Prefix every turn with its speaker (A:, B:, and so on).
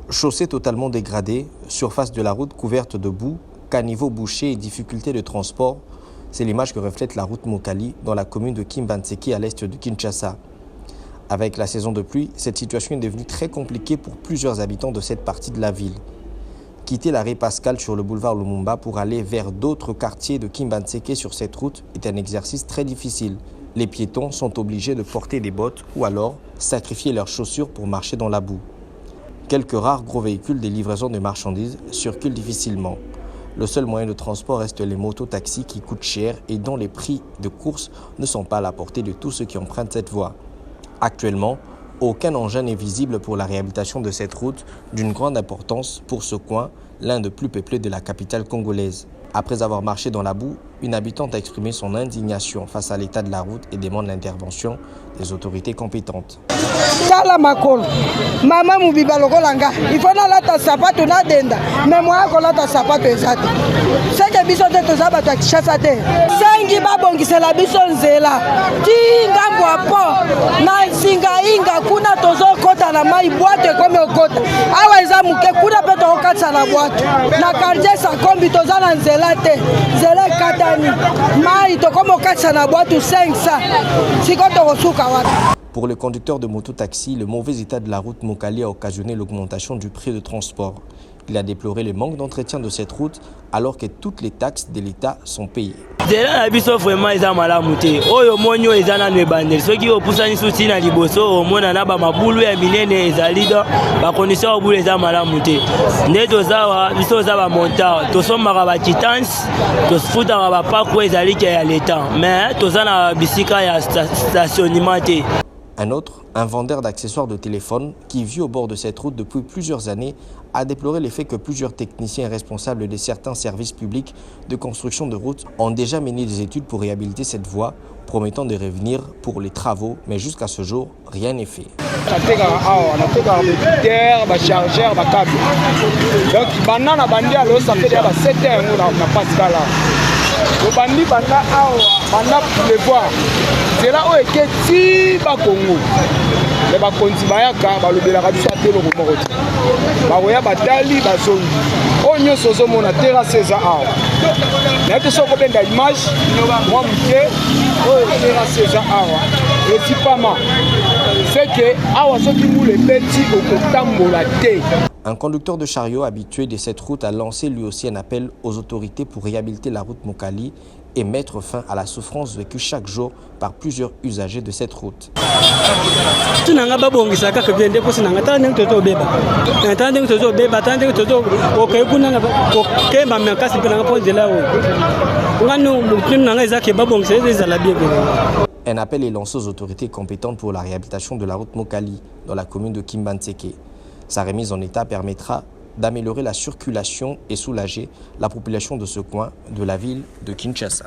A: Chaussée totalement dégradée, surface de la route couverte de boue, caniveau bouché et difficultés de transport, c'est l'image que reflète la route Mokali dans la commune de Kimbantseke à l'est de Kinshasa. Avec la saison de pluie, cette situation est devenue très compliquée pour plusieurs habitants de cette partie de la ville. Quitter l'arrêt Pascal sur le boulevard Lumumba pour aller vers d'autres quartiers de Kimbantseke sur cette route est un exercice très difficile. Les piétons sont obligés de porter des bottes ou alors sacrifier leurs chaussures pour marcher dans la boue. Quelques rares gros véhicules des livraisons de marchandises circulent difficilement. Le seul moyen de transport reste les motos-taxis qui coûtent cher et dont les prix de course ne sont pas à la portée de tous ceux qui empruntent cette voie. Actuellement, aucun engin n'est visible pour la réhabilitation de cette route d'une grande importance pour ce coin, l'un des plus peuplés de la capitale congolaise. Après avoir marché dans la boue, une habitante a exprimé son indignation face à l'état de la route et demande l'intervention des autorités compétentes.
B: Tala makolo mama mubiba lokolanga ifona lata sapato na denda mais moi ko lata sapato ezate seke biso te tozaba ta Kinshasa te sengi babongisela biso nzela tinga mwapo na singa inga kuna tozokota na mai boite comme okota awa eza muke kuna pe tokatsa na boite na quartier sa kombi tozana nzela te nzela katani mai to comme okatsa na boite 500 sikoto kosuka wata.
A: Pour le conducteur de moto-taxi, le mauvais état de la route Mokali a occasionné l'augmentation du prix de transport. Il a déploré le manque d'entretien de cette route alors que toutes les taxes de l'État sont payées. Un autre, un vendeur d'accessoires de téléphone qui vit au bord de cette route depuis plusieurs années, a déploré le fait que plusieurs techniciens responsables de certains services publics de construction de routes ont déjà mené des études pour réhabiliter cette voie, promettant de revenir pour les travaux, mais jusqu'à ce jour, rien n'est fait.
C: C'est là où est que Congo. Les bakonzi bayaka balobelaka biso atelo ko mokoti. Bakoya batali bazongi. Onyo sozo mona terrasse eza awa. Na te soko benda image moi muke o terrasse eza awa. Équipement. C'est que awa soki moule petit okotambola te.
A: Un conducteur de chariot habitué de cette route a lancé lui aussi un appel aux autorités pour réhabiliter la route Mokali et mettre fin à la souffrance vécue chaque jour par plusieurs usagers de cette route. Un appel est lancé aux autorités compétentes pour la réhabilitation de la route Mokali dans la commune de Kimbantseke. Sa remise en état permettra d'améliorer la circulation et soulager la population de ce coin de la ville de Kinshasa.